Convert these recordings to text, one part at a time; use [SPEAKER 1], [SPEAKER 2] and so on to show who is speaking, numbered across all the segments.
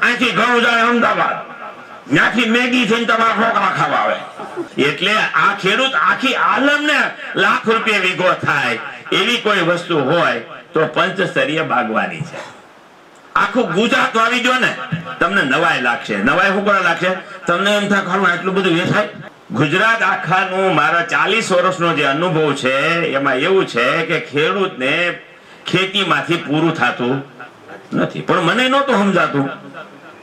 [SPEAKER 1] અહીંથી ઘઉં જાય અમદાવાદ, ત્યાંથી મેગી થઈને તમારા ઢોકળા ખાવા આવે. એટલે આ ખેડૂત આખી આલમને લાખ રૂપિયા વીઘો થાય એવી કોઈ વસ્તુ હોય તો પંચસ્તરીય બાગવાની છે. આખું ગુજરાત વાવી દો ને, તમને નવાઈ લાગશે. નવાઈ શું કરવા લાગશે? તમને એમ થાય ખરું આટલું બધું વેચાય. ગુજરાત આખાનું મારા 40 વર્ષનો જે અનુભવ છે એમાં એવું છે કે ખેડૂતને ખેતીમાંથી પૂરું થતું નથી. પણ મને નહોતું સમજાતું.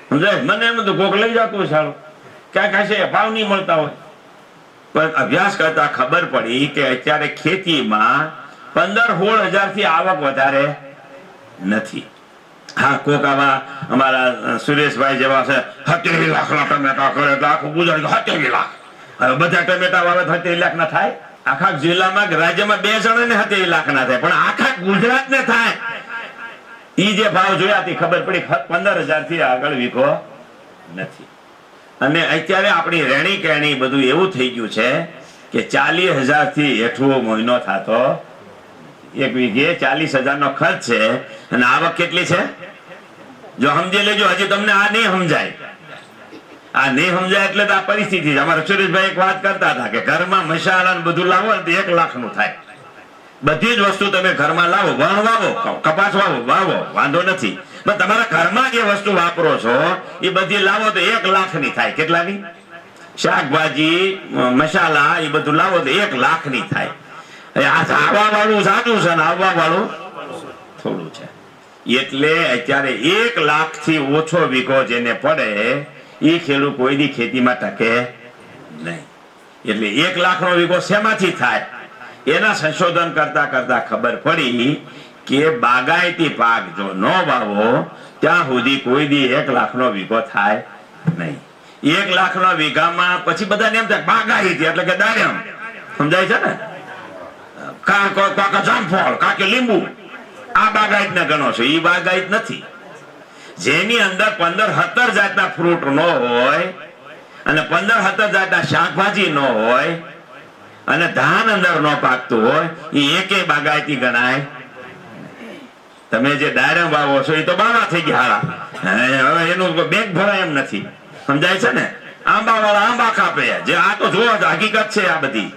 [SPEAKER 1] સમજાય? મને એમ તો કોક લઈ જતું હોય સારું, ક્યાં કાશે ભાવ નહીં મળતા હોય. પણ અભ્યાસ કરતા ખબર પડી કે અત્યારે ખેતીમાં 15-16 હજારથી આવક વધારે નથી. હા, કોક આવા અમારા સુરેશભાઈ જેવા છે 70 લાખના ટમેટા કરે એટલે આખું ગુજરાત 70 લાખ. હવે બધા ટમેટા વાવે 70 લાખ ના થાય? આખા જિલ્લામાં રાજ્યમાં 2 જણાને 70 લાખ ના થાય, પણ આખા ગુજરાત ને થાય. ઈ જે ભાવ જોયા ખબર પડી 15,000 થી આગળ વીઘો નથી. અને અત્યારે આપણી રેણી કેણી બધું એવું થઈ ગયું છે કે 40,000 થી હેઠો મહિનો થતો. એક વીઘે 40,000 નો ખર્ચ છે અને આવક કેટલી છે જો સમજી લેજો. હજી તમને આ નહીં સમજાય. આ નહીં સમજાય એટલે તો આ પરિસ્થિતિ છે. અમારા સુરેશભાઈ એક વાત કરતા હતા કે ઘરમાં મસાલા બધું લાવો ને 1 લાખ નું થાય. બધી જ વસ્તુ તમે ઘરમાં લાવો, વણ વાવો, કપાસ વાવો, વાંધો નથી. પણ તમારા ઘરમાં જે વસ્તુ વાપરો છો એ બધી લાવો તો 1 લાખ ની થાય. કેટલાની? શાકભાજી, મસાલા એ બધું લાવો તો 1 લાખ ની થાય. આવવા વાળું સાચું છે ને આવવા વાળું થોડું છે. એટલે અત્યારે 1 લાખ થી ઓછો વીઘો જેને પડે એ ખેડૂત કોઈ દી ખેતીમાં ટકે નહીં. એટલે 1 લાખ નો વીઘો શેમાંથી થાય? એના સંશોધન કરતા કરતા ખબર પડી કે બાગાયતી પાક જો ન વાવો ત્યાં સુધી કોઈ દી 1 લાખ નો વીઘો થાય નહીં. 1 લાખ નો વીઘામાં પછી બધાને એમ થાય બાગાયતી એટલે કે દાડમ. સમજાય છે ને? કાકા જામફળ, કાકે લીંબુ, આ બાગાયત ને ગણો છો. એ બાગાયત નથી. જેની અંદર 15-17 જાતના ફ્રૂટ ન હોય અને 15-17 જાતના શાકભાજી ન હોય અને ધાન અંદર ન પાકતું હોય એ એકે બાગાયતી ગણાય. તમે જે દાડમ વાવો છો એ તો બાવા થઈ ગયા. હવે એનું બેગ ભરાય એમ નથી. સમજાય છે ને? આંબા વાળા આંબા કાપે. જે આ તો જોવો હકીકત છે આ બધી.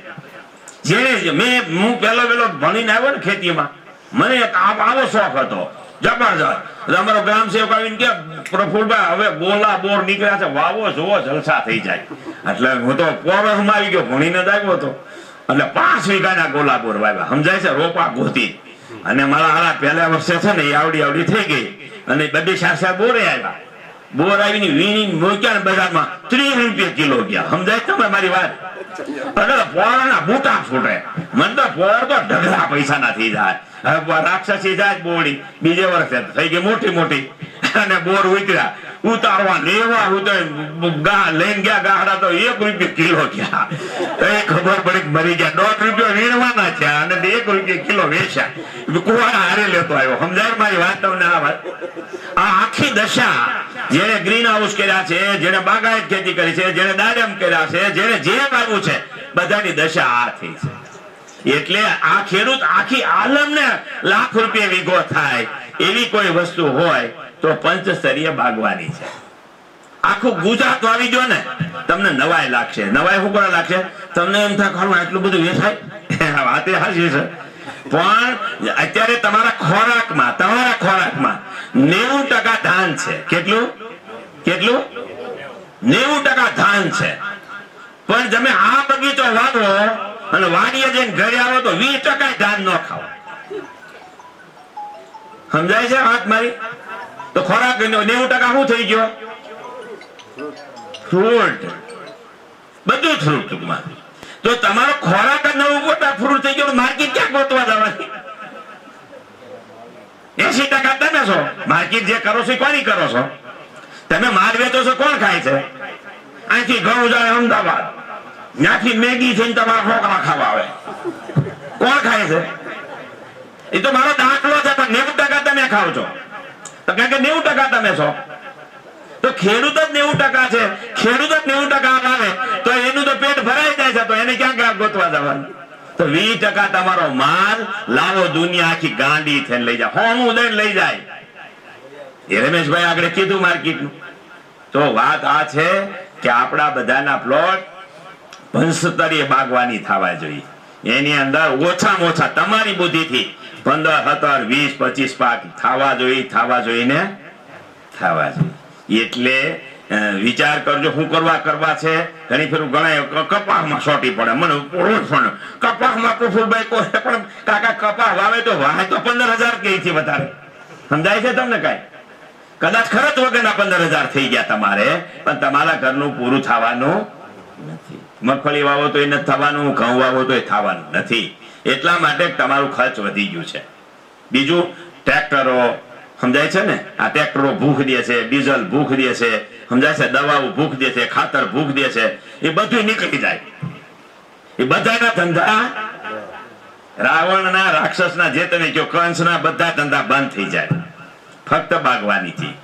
[SPEAKER 1] હું પેલો ભણીને આવ્યો ને ખેતીમાં, મને આવો શોખ હતો જબરજસ્ત. અમારો ગ્રામ સેવક આવીને કે પ્રફુલભાઈ હવે ગોલા બોર નીકળ્યા છે, વાવો જોવો જલસા થઈ જાય. એટલે હું તો પોરસમાં આવી ગયો, ભણીને જ આવ્યો હતો. એટલે 5 વીઘાના ગોલા બોર વાવ્યા. સમજાય છે? રોપા ગોતી. અને મારા હારા પહેલા વર્ષે છે ને એ આવડી થઈ ગઈ અને 2-4 બોરે આવ્યા. બોર આવીને વીણી મૂક્યા બજારમાં 30 રૂપિયા કિલો ગયા. સમજાય તમે મારી વાત? એટલે પોરના બૂટા ફૂટે. મને તો પોર તો ઢગલા પૈસા ના થઈ જાય. હવે રાક્ષસી જાય બોડી બીજે વર્ષે થઈ ગઈ મોટી અને બોર ઉતર્યા ઉતારવા લેવા લઈને ગયા ગાહડા તો 1 રૂપિયા કિલો ગયા. ખબર પડી મરી ગયા. 1.5 રૂપિયા વીણવાના છે અને 1 રૂપિયા કિલો વેચ્યા. કુવાડા હારે લેતો આવ્યો. સમજાય મારી વાત તમને? આ આખી દશા જેને ગ્રીન હાઉસ કર્યા છે, જેને બાગાયત ખેતી કરી છે, જેને દાડમ કર્યા છે, જેને જે વાવ્યું છે બધાની દશા આ થઈ છે. એટલે આ ખેડૂત આખી આલમને લાખ રૂપિયા વીઘો થાય એવી કોઈ વસ્તુ હોય તો પંચસ્તરીય બાગવાની છે. આખું ગુજરાત વાવી દો ને, તમને નવાઈ લાગશે. નવાઈ શું કરવા લાગશે? તમને એમ થાય ખરું આટલું બધું વેચાય. વાત એ સાચી છે. પણ અત્યારે તમારા ખોરાકમાં 90% ધાન છે. કેટલું 90% ધાન છે. પણ તમે આ બગીચો વાવો અને વાડીએ જઈને ઘરે આવો તો 20% ધાન ન ખાઓ. સમજાય છે વાત મારી? તો ખોરાક 90% શું થઈ ગયો? ફ્રૂટ. બધું ફ્રૂટ ટૂંકમાં. તો તમારો ખોરાક જ 90% ફ્રૂટ થઈ ગયો. માર્કેટ ક્યાં ગોતવા જવાની? 80% તમે છો. માર્કેટ જે કરો છો કોની કરો છો? તમે માલ વેચો છો, કોણ ખાય છે? અહીંથી ઘઉં જાય અમદાવાદ, ત્યાંથી મેગી થઈને તમારા ઢોકળા ખાવા આવે. કોણ ખાય છે? એ તો મારો દાખલો છે. પણ 90% તમે ખાવ છો. તો કારણ કે 90% તમે છો. તો ખેડૂત જ 90% છે. ખેડૂત જ 90% આવે તો એનું તો પેટ ભરાઈ જાય છે. તો એને ક્યાં ગોતવા જવાનું? તો 20% તમારો માલ લાવો, દુનિયા આખી ગાંડી થઈને લઈ જાય, હોનું દઈને લઈ જાય. એ રમેશભાઈ આગળ કીધું માર્કેટનું તો વાત આ છે કે આપણા બધાના પ્લોટ પંચસ્તરીય બાગવાની થવા જોઈએ. એની અંદર ઓછામાં ઓછા તમારી બુદ્ધિથી 15, 17, 20, 25 પાક થવા જોઈએ ને થવા જોઈએ. એટલે વિચાર કરજો શું કરવા છે. ઘણી ફેર ઘણા કપાસમાં સોટી પડે મને પણ કપાસમાં પ્રફુલભાઈ કોઈ પણ કાકા કપાસ વાવે તો વાવે તો 15,000 કઈથી વધારે સમજાય છે તમને? કઈ કદાચ ખર્ચ વગરના 15,000 થઈ ગયા તમારે, પણ તમારા ઘરનું પૂરું થવાનું નથી. મગફળી વાવો તો એ નથી થવાનું, ઘઉં વાવો તો એ થવાનું નથી. એટલા માટે તમારું ખર્ચ વધી ગયું છે. બીજું ટ્રેક્ટરો સમજાય છે ને, આ ટ્રેક્ટરો ભૂખ દે છે, ડીઝલ ભૂખ દે છે, સમજાય છે, દવાઓ ભૂખ દે છે, ખાતર ભૂખ દે છે, એ બધું નીકળી જાય. એ બધાના ધંધા રાવણના, રાક્ષસના, જે તમે કહો કંસના, બધા ધંધા બંધ થઈ જાય ફક્ત બાગવાનીથી.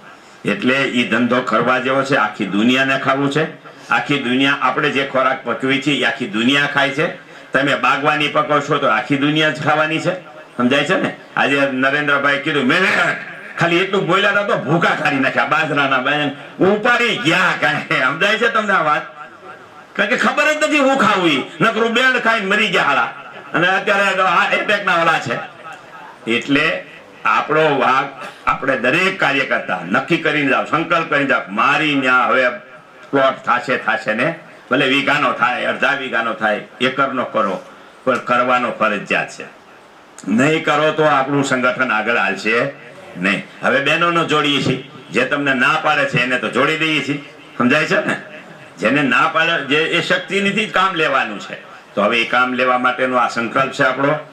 [SPEAKER 1] એટલે એ ધંધો કરવા જેવો છે. આખી દુનિયાને ખાવું છે. આખી દુનિયા આપણે જે ખોરાક પકવી છે એ આખી દુનિયા ખાય છે. તમે બાગવાની પકવશો તો આખી દુનિયા જ ખાવાની છે. સમજાય છે ને? આજે નરેન્દ્રભાઈ કીધું મેં ખાલી એટલું બોલ્યા હતા તો ભૂકા કાઢી નાખ્યા બાજરાના બેન ઉપાડી ગયા. કાંઈ સમજાય છે તમને આ વાત? કારણ કે ખબર જ નથી હું ખાવું. નકરું બેડ ખાઈને મરી ગયા હાલા, અને અત્યારે એટેક ના વાળા છે. એટલે આપણો વાગ આપણે દરેક કાર્યકર્તા નક્કી કરીને જાવ, સંકલ્પ કરીને જાવ, મારી ન્યા હવે પ્લોટ થશે ને, ભલે વીઘાનો થાય, અડધા વીઘાનો થાય, એકરનો કરો, પણ કરવાનો ફરજિયાત છે. નહીં કરો તો આપણું સંગઠન આગળ હાલશે નહીં. હવે બહેનોનો જોડીએ છીએ. જે તમને ના પાડે છે એને તો જોડી દઈએ છીએ. સમજાય છે ને? જેને ના પાડે, જે એ શક્તિથી જ કામ લેવાનું છે. તો હવે એ કામ લેવા માટેનો આ સંકલ્પ છે આપણો.